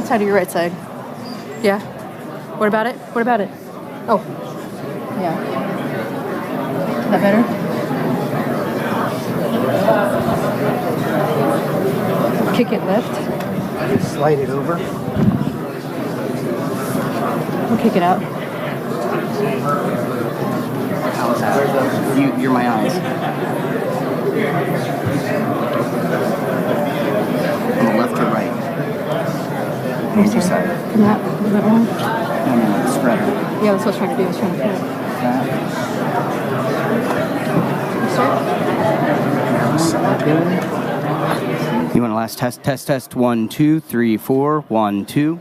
right side or your right side? Yeah. What about it? What about it? Oh. Yeah. Is that better? Kick it left. Slide it over. We'll kick it out. How's that? You're my eyes. From the left to right. Easy side. From that one? No, spreader. Yeah, that's what I was trying to do. I was trying to put it. You want to last test? Test. 1, 2, 3, 4. 1, 2.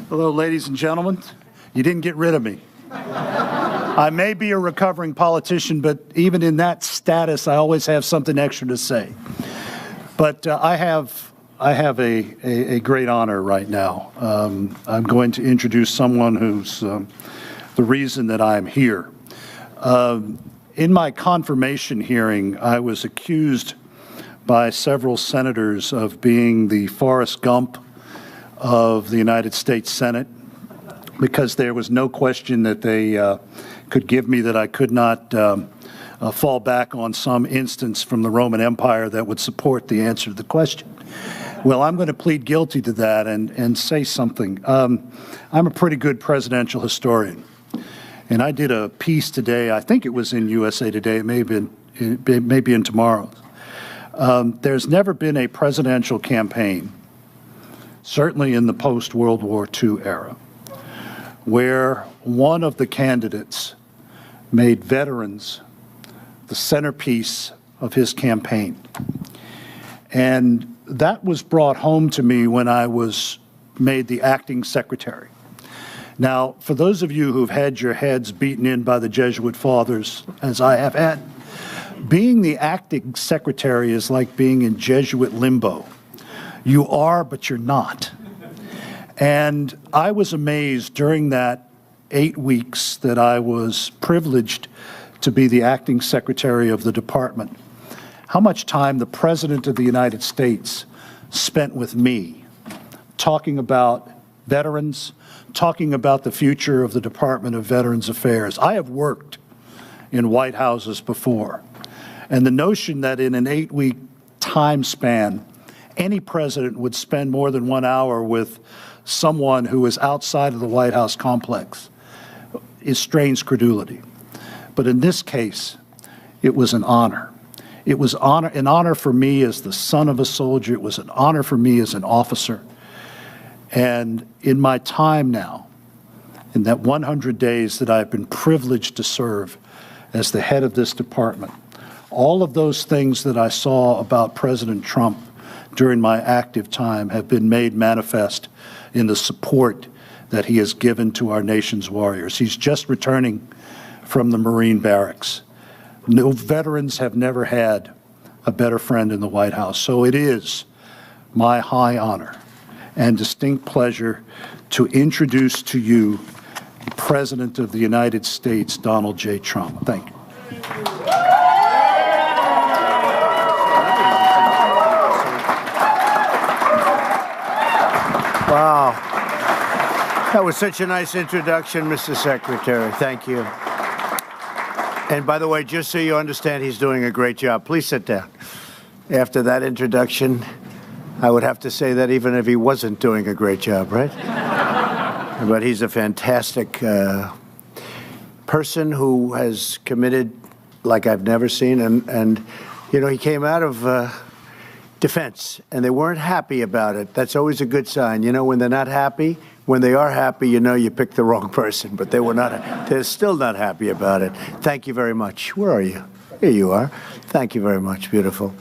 Hello, ladies and gentlemen. You didn't get rid of me. I may be a recovering politician, but even in that status, I always have something extra to say. But I have a great honor right now. I'm going to introduce someone who's the reason that I'm here. In my confirmation hearing, I was accused by several senators of being the Forrest Gump of the United States Senate, because there was no question that they could give me that I could not fall back on some instance from the Roman Empire that would support the answer to the question. Well, I'm going to plead guilty to that and say something. I'm a pretty good presidential historian, and I did a piece today. I think it was in USA Today. It may be in tomorrow's. There's never been a presidential campaign, certainly in the post-World War II era, where one of the candidates made veterans the centerpiece of his campaign. And that was brought home to me when I was made the acting secretary. Now, for those of you who've had your heads beaten in by the Jesuit fathers, as I have had, being the acting secretary is like being in Jesuit limbo. You are, but you're not. And I was amazed during that 8 weeks that I was privileged to be the acting secretary of the department, how much time the President of the United States spent with me talking about veterans, talking about the future of the Department of Veterans Affairs. I have worked in White Houses before, and the notion that in an 8-week time span, any president would spend more than 1 hour with someone who is outside of the White House complex is strange credulity. But in this case, it was an honor. It was an honor for me as the son of a soldier. It was an honor for me as an officer. And in my time now, in that 100 days that I've been privileged to serve as the head of this department, all of those things that I saw about President Trump during my active time have been made manifest in the support that he has given to our nation's warriors. He's just returning from the Marine barracks. No veterans have never had a better friend in the White House. So it is my high honor and distinct pleasure to introduce to you the President of the United States, Donald J. Trump. Thank you. Wow. That was such a nice introduction, Mr. Secretary. Thank you. And by the way, just so you understand, he's doing a great job. Please sit down. After that introduction, I would have to say that even if he wasn't doing a great job, right? But he's a fantastic person who has committed like I've never seen. And you know, he came out of defense, and they weren't happy about it. That's always a good sign. You know, when they're not happy, when they are happy, you know you picked the wrong person, but they were not, they're still not happy about it. Thank you very much. Where are you? Here you are. Thank you very much. Beautiful.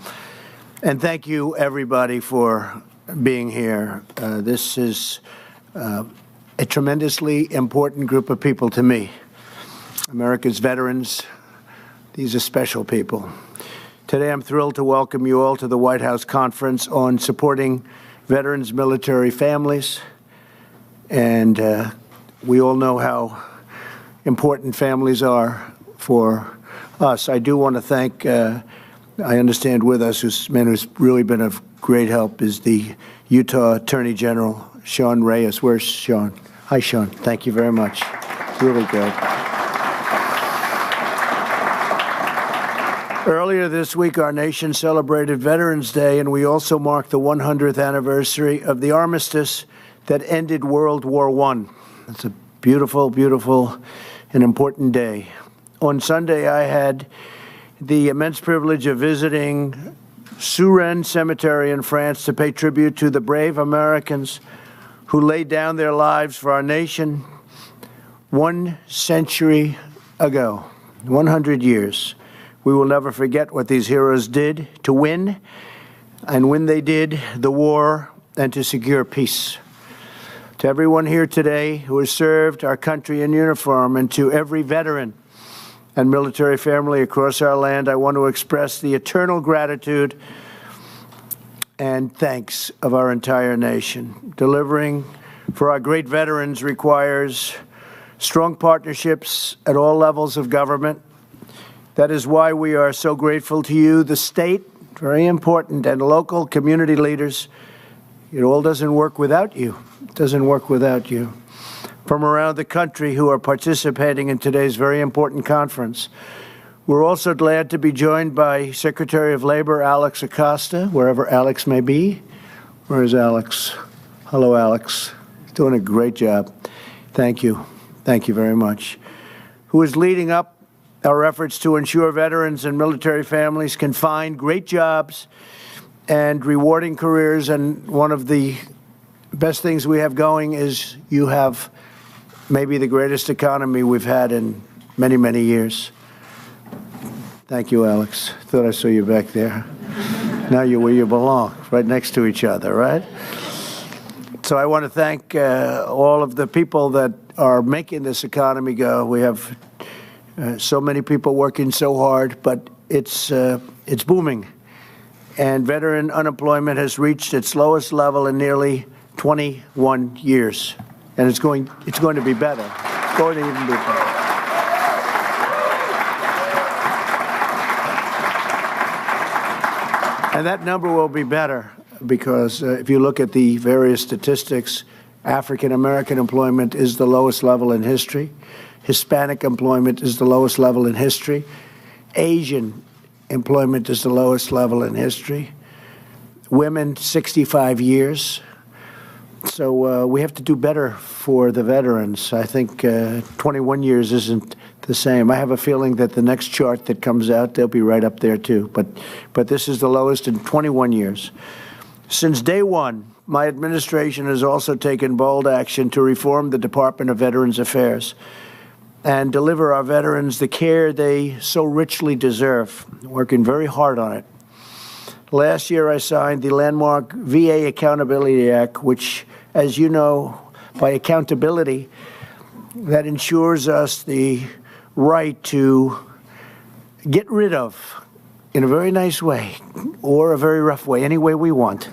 And thank you, everybody, for being here. This is a tremendously important group of people to me. America's veterans, these are special people. Today, I'm thrilled to welcome you all to the White House Conference on Supporting Veterans' Military Families. And we all know how important families are for us. I do want to thank, I understand with us, who's man who's really been of great help is the Utah Attorney General, Sean Reyes. Where's Sean? Hi, Sean. Thank you very much. Really good. Earlier this week, our nation celebrated Veterans Day, and we also marked the 100th anniversary of the armistice that ended World War I. It's a beautiful, beautiful and important day. On Sunday, I had the immense privilege of visiting Suresnes Cemetery in France to pay tribute to the brave Americans who laid down their lives for our nation 1 century ago, 100 years. We will never forget what these heroes did to win, and when they did, the war and to secure peace. To everyone here today who has served our country in uniform, and to every veteran and military family across our land, I want to express the eternal gratitude and thanks of our entire nation. Delivering for our great veterans requires strong partnerships at all levels of government. That is why we are so grateful to you, the state, very important, and local community leaders. It all doesn't work without you. It doesn't work without you. From around the country who are participating in today's very important conference. We're also glad to be joined by Secretary of Labor Alex Acosta, wherever Alex may be. Where is Alex? Hello, Alex. Doing a great job. Thank you. Thank you very much. Who is leading up our efforts to ensure veterans and military families can find great jobs and rewarding careers. And one of the best things we have going is you have maybe the greatest economy we've had in many, many years. Thank you, Alex. Thought I saw you back there. Now you're where you belong, right next to each other, right? So I want to thank all of the people that are making this economy go. We have so many people working so hard, but it's booming. And veteran unemployment has reached its lowest level in nearly 21 years. And it's going to be better. It's going to even be better. And that number will be better because if you look at the various statistics, African American employment is the lowest level in history. Hispanic employment is the lowest level in history. Asian employment is the lowest level in history. Women, 65 years. So we have to do better for the veterans. I think 21 years isn't the same. I have a feeling that the next chart that comes out, they'll be right up there too. But this is the lowest in 21 years. Since day one, my administration has also taken bold action to reform the Department of Veterans Affairs and deliver our veterans the care they so richly deserve, working very hard on it. Last year, I signed the landmark VA Accountability Act, which, as you know, by accountability, that ensures us the right to get rid of, in a very nice way, or a very rough way, any way we want.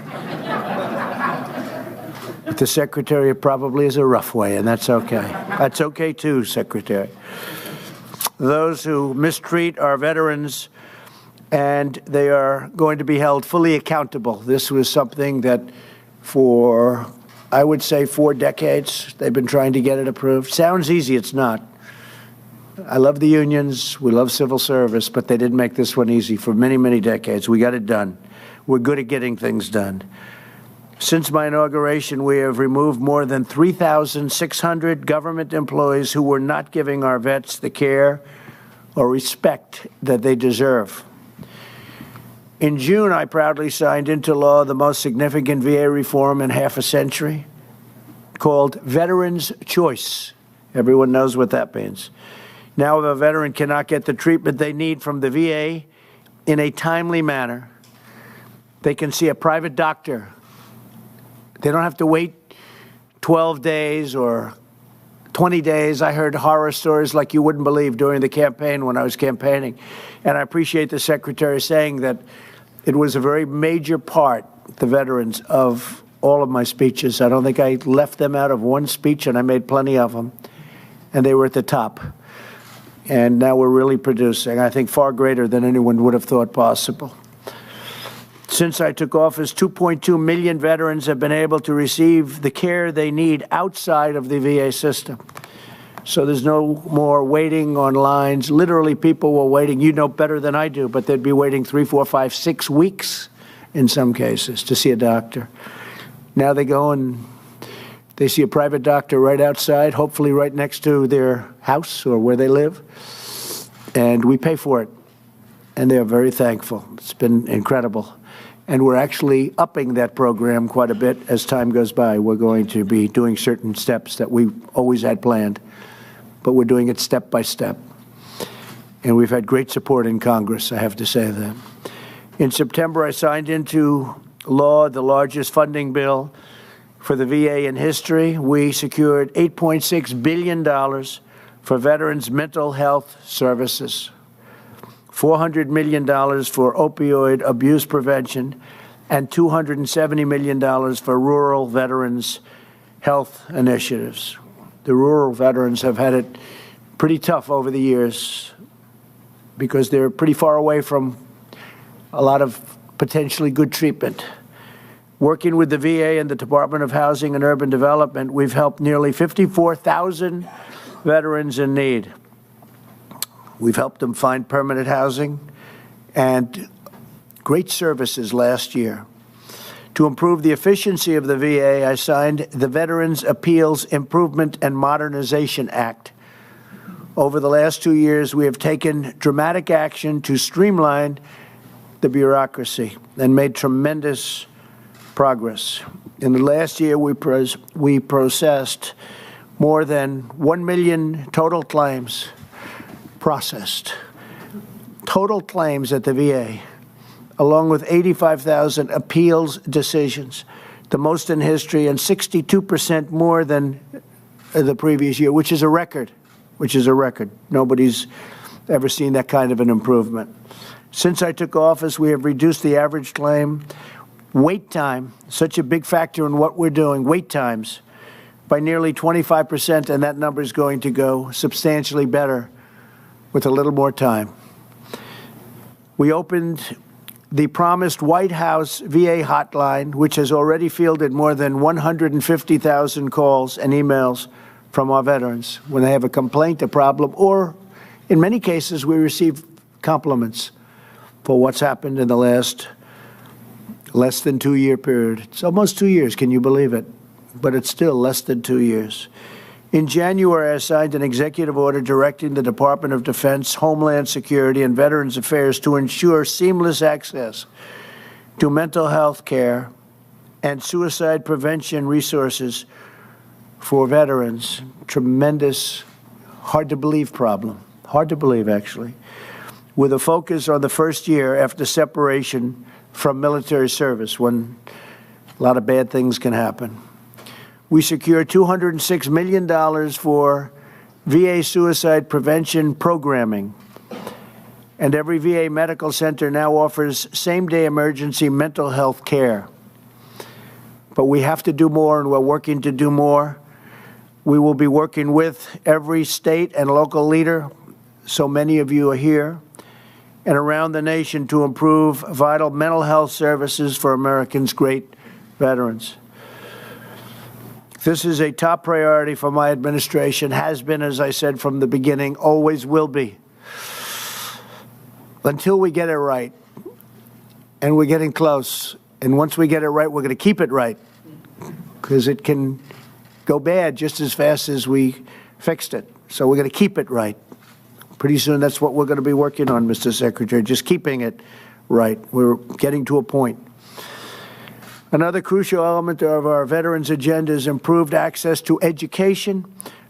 The Secretary probably is a rough way, and that's okay. That's okay too, Secretary. Those who mistreat our veterans, and they are going to be held fully accountable. This was something that for, I would say, 4 decades, they've been trying to get it approved. Sounds easy, it's not. I love the unions, we love civil service, but they didn't make this one easy for many, many decades. We got it done. We're good at getting things done. Since my inauguration, we have removed more than 3,600 government employees who were not giving our vets the care or respect that they deserve. In June, I proudly signed into law the most significant VA reform in half a century, called Veterans Choice. Everyone knows what that means. Now, if a veteran cannot get the treatment they need from the VA in a timely manner, they can see a private doctor. They don't have to wait 12 days or 20 days. I heard horror stories like you wouldn't believe during the campaign when I was campaigning. And I appreciate the Secretary saying that it was a very major part, the veterans, of all of my speeches. I don't think I left them out of one speech, and I made plenty of them. And they were at the top. And now we're really producing, I think, far greater than anyone would have thought possible. Since I took office, 2.2 million veterans have been able to receive the care they need outside of the VA system. So there's no more waiting on lines. Literally, people were waiting. You know better than I do, but they'd be waiting 3, 4, 5, 6 weeks in some cases to see a doctor. Now they go and they see a private doctor right outside, hopefully right next to their house or where they live, and we pay for it. And they're very thankful. It's been incredible. And we're actually upping that program quite a bit as time goes by. We're going to be doing certain steps that we always had planned, but we're doing it step by step. And we've had great support in Congress, I have to say that. In September, I signed into law the largest funding bill for the VA in history. We secured $8.6 billion for veterans' mental health services, $400 million for opioid abuse prevention, and $270 million for rural veterans' health initiatives. The rural veterans have had it pretty tough over the years because they're pretty far away from a lot of potentially good treatment. Working with the VA and the Department of Housing and Urban Development, we've helped nearly 54,000 veterans in need. We've helped them find permanent housing and great services last year. To improve the efficiency of the VA, I signed the Veterans Appeals Improvement and Modernization Act. Over the last 2 years, we have taken dramatic action to streamline the bureaucracy and made tremendous progress. In the last year, we processed more than 1 million total claims processed. Total claims at the VA, along with 85,000 appeals decisions, the most in history, and 62% more than the previous year, which is a record, Nobody's ever seen that kind of an improvement. Since I took office, we have reduced the average claim wait time, such a big factor in what we're doing, wait times, by nearly 25%, and that number is going to go substantially better with a little more time. We opened the promised White House VA hotline, which has already fielded more than 150,000 calls and emails from our veterans when they have a complaint, a problem, or in many cases we receive compliments for what's happened in the less than 2 year period. It's almost 2 years, can you believe it? But it's still less than 2 years. In January, I signed an executive order directing the Department of Defense, Homeland Security, and Veterans Affairs to ensure seamless access to mental health care and suicide prevention resources for veterans. Tremendous, hard to believe problem. Hard to believe, actually. With a focus on the first year after separation from military service, when a lot of bad things can happen. We secured $206 million for VA suicide prevention programming. And every VA medical center now offers same-day emergency mental health care. But we have to do more, and we're working to do more. We will be working with every state and local leader, so many of you are here, and around the nation to improve vital mental health services for Americans' great veterans. This is a top priority for my administration, has been, as I said from the beginning, always will be. Until we get it right, and we're getting close, and once we get it right, we're going to keep it right, because it can go bad just as fast as we fixed it. So we're going to keep it right. Pretty soon that's what we're going to be working on, Mr. Secretary, just keeping it right. We're getting to a point. Another crucial element of our veterans' agenda is improved access to education.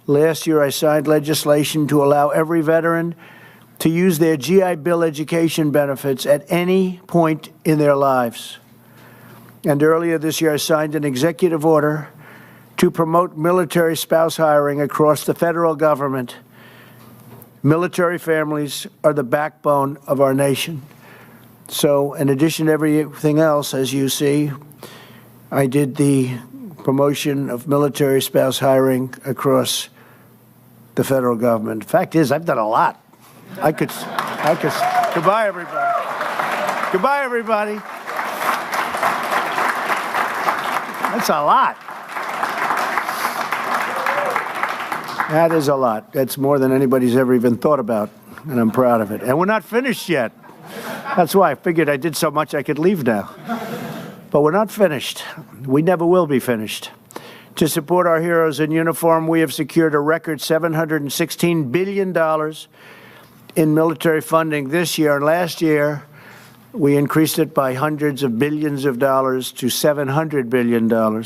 Last year I signed legislation to allow every veteran to use their GI Bill education benefits at any point in their lives. And earlier this year I signed an executive order to promote military spouse hiring across the federal government. Military families are the backbone of our nation. So in addition to everything else, as you see, I did the promotion of military spouse hiring across the federal government. The fact is, I've done a lot. I could, goodbye, everybody. Goodbye, everybody. That's a lot. That is a lot. That's more than anybody's ever even thought about, and I'm proud of it. And we're not finished yet. That's why I figured I did so much I could leave now. But we're not finished. We never will be finished. To support our heroes in uniform, we have secured a record $716 billion in military funding this year. And last year, we increased it by hundreds of billions of dollars to $700 billion.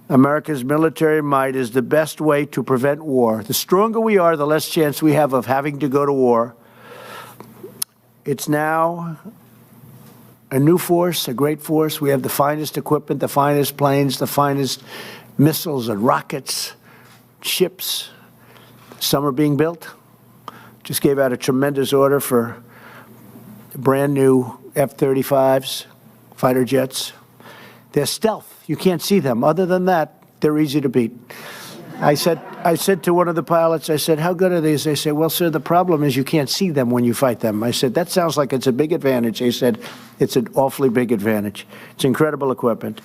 America's military might is the best way to prevent war. The stronger we are, the less chance we have of having to go to war. It's now a new force, a great force. We have the finest equipment, the finest planes, the finest missiles and rockets, ships. Some are being built. Just gave out a tremendous order for brand new F-35s, fighter jets. They're stealth. You can't see them. Other than that, they're easy to beat. I said to one of the pilots, I said, how good are these? They said, well, sir, the problem is you can't see them when you fight them. I said, that sounds like it's a big advantage. They said, it's an awfully big advantage. It's incredible equipment.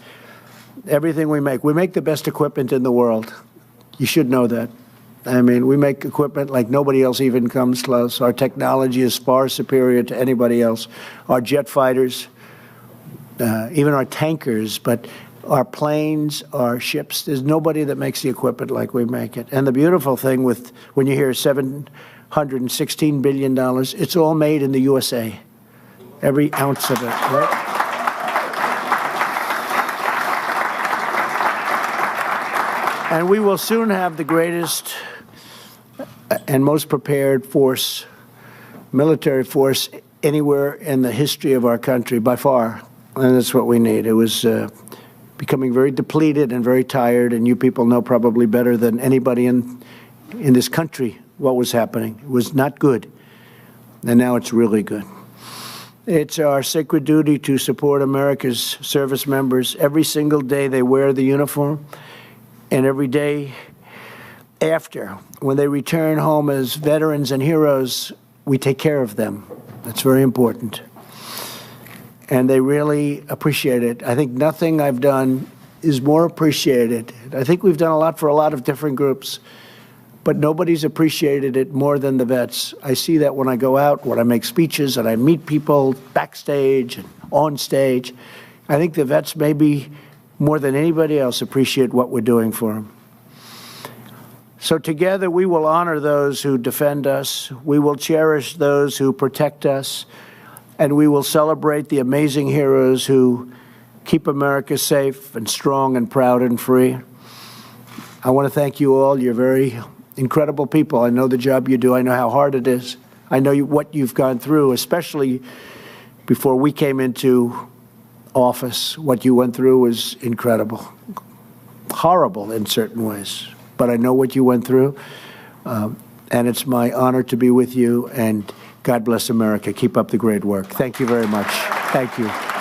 Everything we make the best equipment in the world. You should know that. I mean, we make equipment like nobody else even comes close. Our technology is far superior to anybody else. Our jet fighters, even our tankers, but our planes, our ships, there's nobody that makes the equipment like we make it. And the beautiful thing with when you hear $716 billion, it's all made in the USA. Every ounce of it, right? And we will soon have the greatest and most prepared force, military force, anywhere in the history of our country, by far. And that's what we need. It was becoming very depleted and very tired, and you people know probably better than anybody in this country what was happening. It was not good, and now it's really good. It's our sacred duty to support America's service members. Every single day they wear the uniform, and every day after, when they return home as veterans and heroes, we take care of them. That's very important. And they really appreciate it. I think nothing I've done is more appreciated. I think we've done a lot for a lot of different groups, but nobody's appreciated it more than the vets. I see that when I go out, when I make speeches, and I meet people backstage and on stage. I think the vets maybe more than anybody else appreciate what we're doing for them. So together we will honor those who defend us. We will cherish those who protect us. And we will celebrate the amazing heroes who keep America safe and strong and proud and free. I want to thank you all. You're very incredible people. I know the job you do. I know how hard it is. I know what you've gone through, especially before we came into office. What you went through was incredible. Horrible in certain ways. But I know what you went through. And it's my honor to be with you. And God bless America. Keep up the great work. Thank you very much. Thank you.